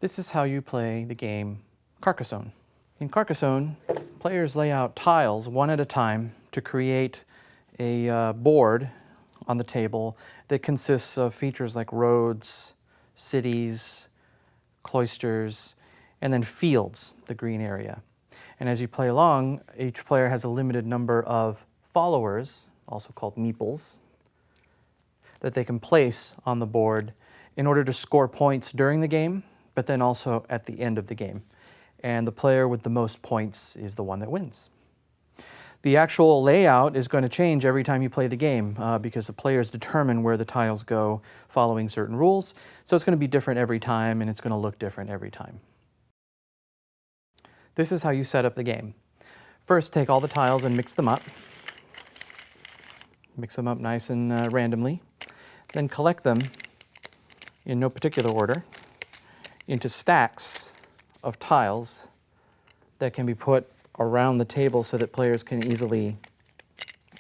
This is how you play the game Carcassonne. In Carcassonne, players lay out tiles one at a time to create a board on the table that consists of features like roads, cities, cloisters, and then fields, the green area. And as you play along, each player has a limited number of followers, also called meeples, that they can place on the board in order to score points during the game, but then also at the end of the game. And the player with the most points is the one that wins. The actual layout is going to change every time you play the game because the players determine where the tiles go following certain rules. So it's going to be different every time, and it's going to look different every time. This is how you set up the game. First, take all the tiles and mix them up. Mix them up nice and randomly. Then collect them in no particular order into stacks of tiles that can be put around the table so that players can easily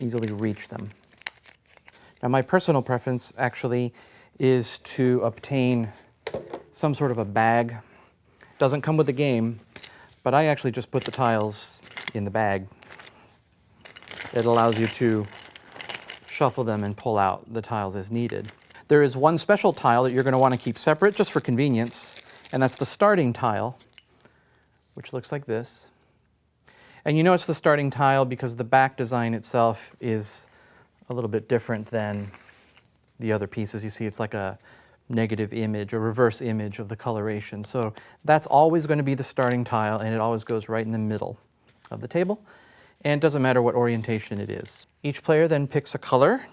reach them. Now, my personal preference actually is to obtain some sort of a bag. Doesn't come with the game, but I actually just put the tiles in the bag. It allows you to shuffle them and pull out the tiles as needed. There is one special tile that you're going to want to keep separate just for convenience, and that's the starting tile, which looks like this. And you know it's the starting tile because the back design itself is a little bit different than the other pieces. You see it's like a negative image, a reverse image of the coloration. So that's always going to be the starting tile, and it always goes right in the middle of the table. And it doesn't matter what orientation it is. Each player then picks a color,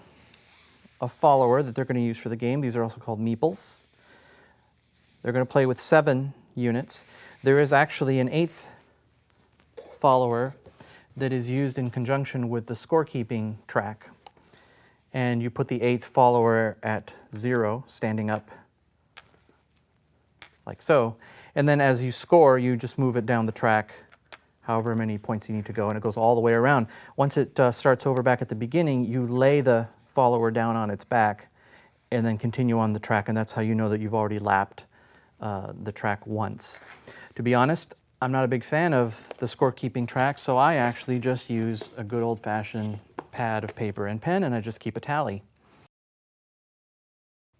a follower that they're going to use for the game. These are also called meeples. They're going to play with 7 units. There is actually an 8th follower that is used in conjunction with the scorekeeping track. And you put the 8th follower at 0, standing up like so. And then as you score, you just move it down the track however many points you need to go, and it goes all the way around. Once it starts over back at the beginning, you lay the follower down on its back and then continue on the track, and that's how you know that you've already lapped the track once. To be honest, I'm not a big fan of the scorekeeping track, so I actually just use a good old-fashioned pad of paper and pen, and I just keep a tally.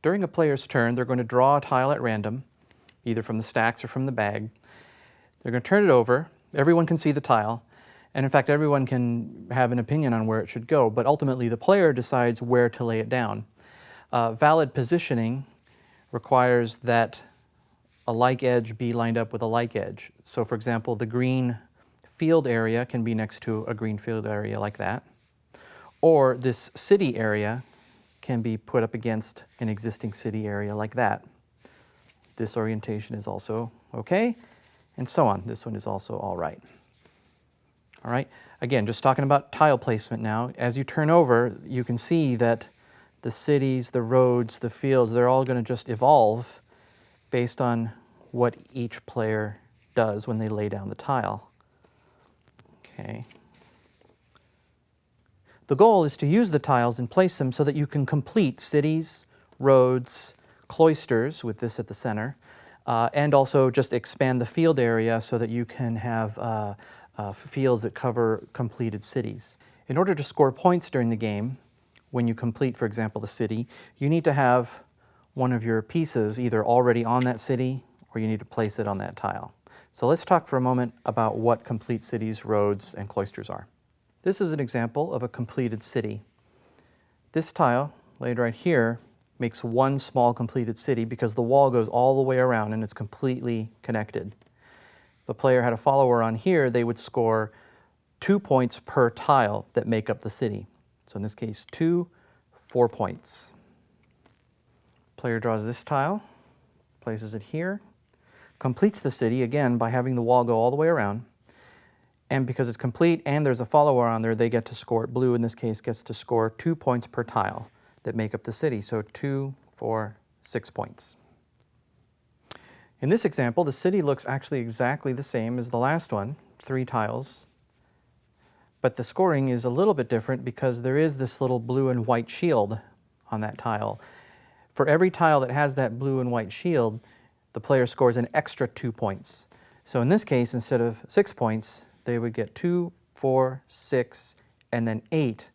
During a player's turn, they're going to draw a tile at random, either from the stacks or from the bag. They're going to turn it over. Everyone can see the tile, and in fact, everyone can have an opinion on where it should go, but ultimately the player decides where to lay it down. Valid positioning requires that a like edge be lined up with a like edge. So for example, the green field area can be next to a green field area like that. Or this city area can be put up against an existing city area like that. This orientation is also okay, and so on. This one is also all right. All right, again, just talking about tile placement now. As you turn over, you can see that the cities, the roads, the fields, they're all going to just evolve based on what each player does when they lay down the tile. Okay. The goal is to use the tiles and place them so that you can complete cities, roads, cloisters with this at the center, and also just expand the field area so that you can have fields that cover completed cities. In order to score points during the game, when you complete, for example, the city, you need to have one of your pieces either already on that city or you need to place it on that tile. So let's talk for a moment about what complete cities, roads, and cloisters are. This is an example of a completed city. This tile, laid right here, makes one small completed city because the wall goes all the way around and it's completely connected. If a player had a follower on here, they would score 2 points per tile that make up the city. So in this case, 4 points. Player draws this tile, places it here, completes the city, again, by having the wall go all the way around. And because it's complete and there's a follower on there, they get to score, blue in this case gets to score 2 points per tile that make up the city. So 2, 4, 6 points. In this example, the city looks actually exactly the same as the last one, 3 tiles. But the scoring is a little bit different because there is this little blue and white shield on that tile. For every tile that has that blue and white shield, the player scores an extra 2 points. So in this case, instead of 6 points, they would get 2, 4, 6, and then 8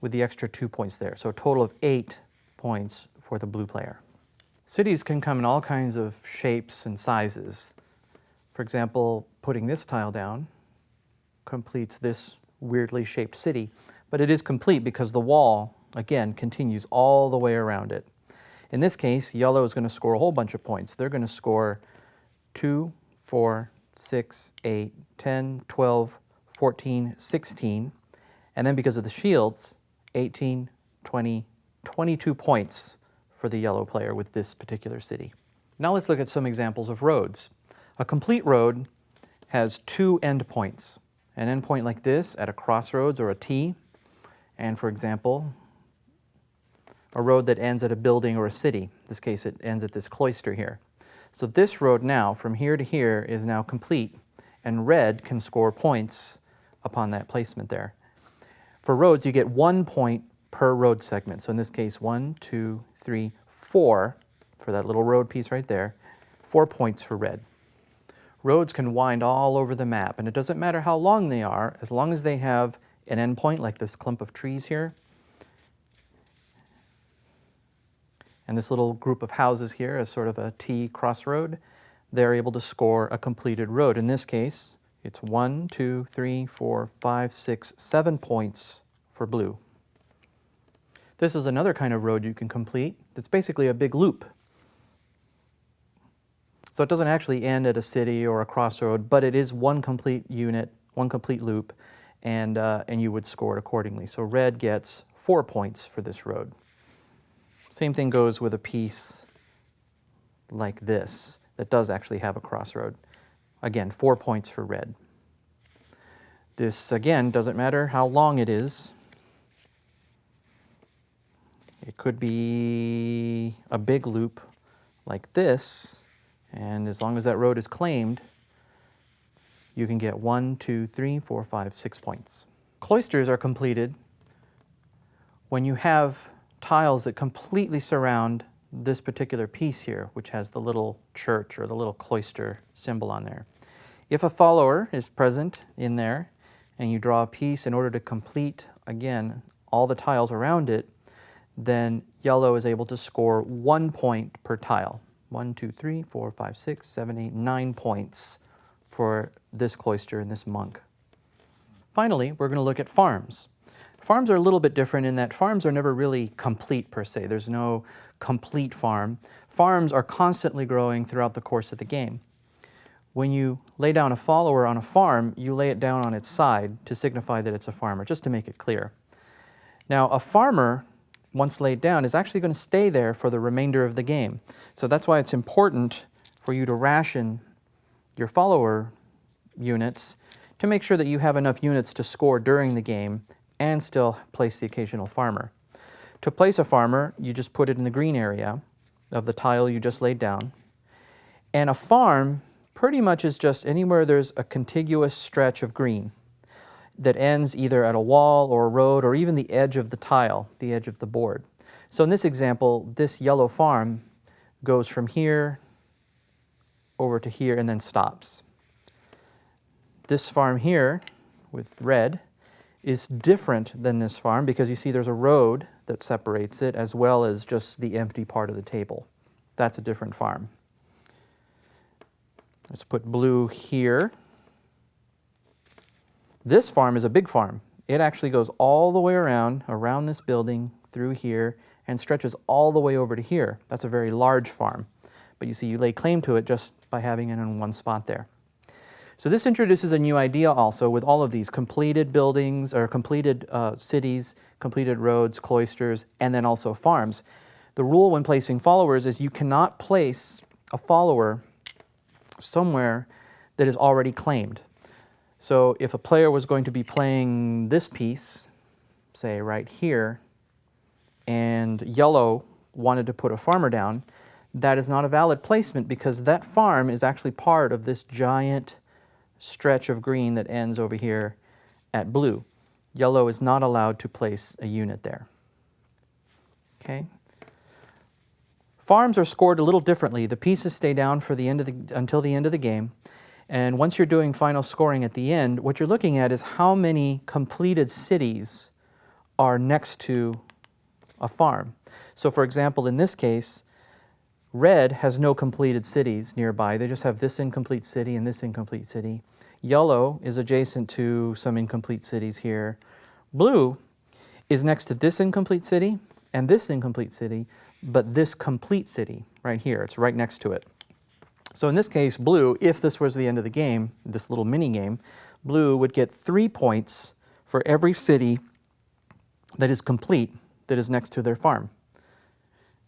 with the extra 2 points there. So a total of 8 points for the blue player. Cities can come in all kinds of shapes and sizes. For example, putting this tile down completes this weirdly shaped city, but it is complete because the wall, again, continues all the way around it. In this case, yellow is going to score a whole bunch of points. They're going to score 2, 4, 6, 8, 10, 12, 14, 16, and then because of the shields, 18, 20, 22 points for the yellow player with this particular city. Now let's look at some examples of roads. A complete road has 2 endpoints. An endpoint like this at a crossroads or a T, and for example, a road that ends at a building or a city. In this case, it ends at this cloister here. So this road now, from here to here, is now complete, and red can score points upon that placement there. For roads, you get 1 point per road segment. So in this case, 1, 2, 3, 4 for that little road piece right there, 4 points for red. Roads can wind all over the map, and it doesn't matter how long they are, as long as they have an endpoint like this clump of trees here, and this little group of houses here as sort of a T crossroad, they're able to score a completed road. In this case, it's 1, 2, 3, 4, 5, 6, 7 points for blue. This is another kind of road you can complete. It's basically a big loop. So it doesn't actually end at a city or a crossroad, but it is one complete unit, one complete loop, and you would score it accordingly. So red gets 4 points for this road. Same thing goes with a piece like this that does actually have a crossroad. Again, 4 points for red. This, again, doesn't matter how long it is. It could be a big loop like this, and as long as that road is claimed, you can get 1, 2, 3, 4, 5, 6 points. Cloisters are completed when you have tiles that completely surround this particular piece here, which has the little church or the little cloister symbol on there. If a follower is present in there and you draw a piece in order to complete, again, all the tiles around it, then yellow is able to score 1 point per tile. 1, 2, 3, 4, 5, 6, 7, 8, 9 points for this cloister and this monk. Finally, we're going to look at farms. Farms are a little bit different in that farms are never really complete per se. There's no complete farm. Farms are constantly growing throughout the course of the game. When you lay down a follower on a farm, you lay it down on its side to signify that it's a farmer, just to make it clear. Now, a farmer, once laid down, is actually going to stay there for the remainder of the game. So that's why it's important for you to ration your follower units to make sure that you have enough units to score during the game and still place the occasional farmer. To place a farmer, you just put it in the green area of the tile you just laid down. And a farm pretty much is just anywhere there's a contiguous stretch of green that ends either at a wall or a road or even the edge of the tile, the edge of the board. So in this example, this yellow farm goes from here over to here and then stops. This farm here with red is different than this farm because you see there's a road that separates it as well as just the empty part of the table. That's a different farm. Let's put blue here. This farm is a big farm. It actually goes all the way around this building, through here, and stretches all the way over to here. That's a very large farm. But you see, you lay claim to it just by having it in one spot there. So this introduces a new idea also with all of these completed buildings or completed cities, completed roads, cloisters, and then also farms. The rule when placing followers is you cannot place a follower somewhere that is already claimed. So if a player was going to be playing this piece, say right here, and yellow wanted to put a farmer down, that is not a valid placement because that farm is actually part of this giant stretch of green that ends over here at blue. Yellow is not allowed to place a unit there. Okay. Farms are scored a little differently. The pieces stay down for until the end of the game. And once you're doing final scoring at the end, what you're looking at is how many completed cities are next to a farm. So for example, in this case, red has no completed cities nearby. They just have this incomplete city and this incomplete city. Yellow is adjacent to some incomplete cities here. Blue is next to this incomplete city and this incomplete city, but this complete city right here, it's right next to it. So in this case, blue, if this was the end of the game, this little mini game, blue would get 3 points for every city that is complete that is next to their farm.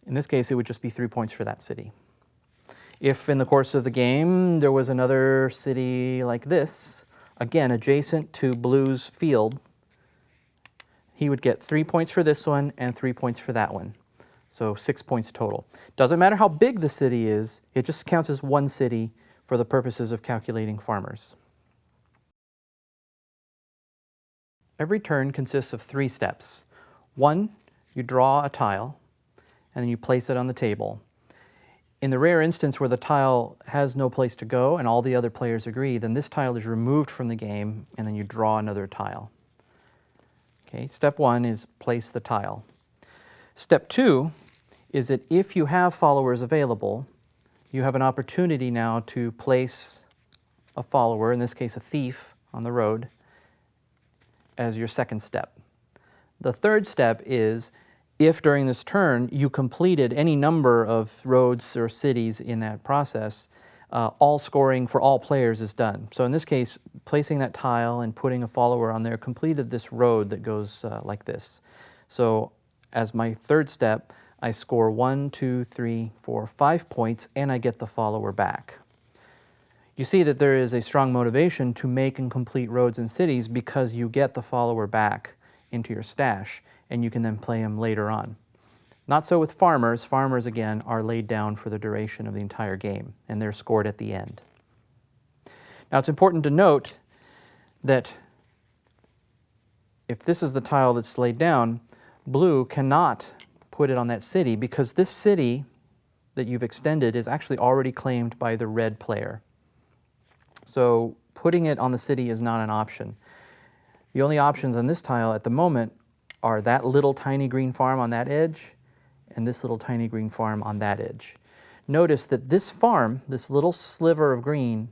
In this case, it would just be 3 points for that city. If in the course of the game there was another city like this, again adjacent to blue's field, he would get 3 points for this one and 3 points for that one. So 6 points total. Doesn't matter how big the city is, it just counts as one city for the purposes of calculating farmers. Every turn consists of 3 steps. 1, you draw a tile, and then you place it on the table. In the rare instance where the tile has no place to go and all the other players agree, then this tile is removed from the game, and then you draw another tile. Okay, step 1 is place the tile. Step 2 is that if you have followers available, you have an opportunity now to place a follower, in this case a thief, on the road as your second step. The third step is if during this turn you completed any number of roads or cities in that process, all scoring for all players is done. So in this case, placing that tile and putting a follower on there completed this road that goes like this. So as my third step, I score 1, 2, 3, 4, 5 points, and I get the follower back. You see that there is a strong motivation to make and complete roads and cities because you get the follower back into your stash, and you can then play him later on. Not so with farmers. Farmers, again, are laid down for the duration of the entire game, and they're scored at the end. Now, it's important to note that if this is the tile that's laid down, blue cannot put it on that city because this city that you've extended is actually already claimed by the red player. So putting it on the city is not an option. The only options on this tile at the moment are that little tiny green farm on that edge and this little tiny green farm on that edge. Notice that this farm, this little sliver of green,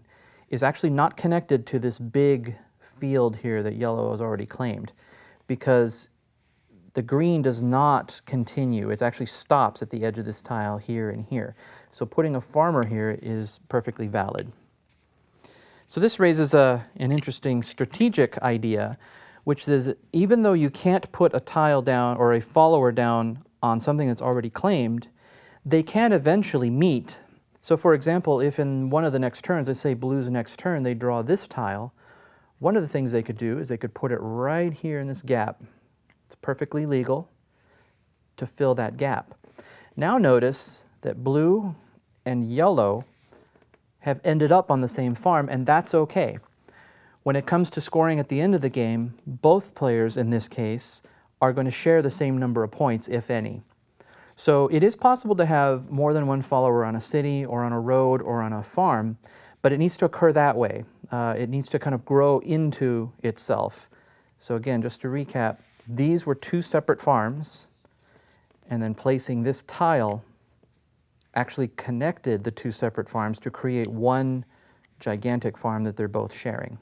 is actually not connected to this big field here that yellow has already claimed because the green does not continue. It actually stops at the edge of this tile here and here. So putting a farmer here is perfectly valid. So this raises an interesting strategic idea, which is even though you can't put a tile down or a follower down on something that's already claimed, they can eventually meet. So for example, if in one of the next turns, let's say blue's next turn, they draw this tile, one of the things they could do is they could put it right here in this gap. It's perfectly legal to fill that gap. Now notice that blue and yellow have ended up on the same farm, and that's okay. When it comes to scoring at the end of the game, both players in this case are going to share the same number of points, if any. So it is possible to have more than one follower on a city or on a road or on a farm, but it needs to occur that way. It needs to kind of grow into itself. So again, just to recap, these were 2 separate farms, and then placing this tile actually connected the 2 separate farms to create one gigantic farm that they're both sharing.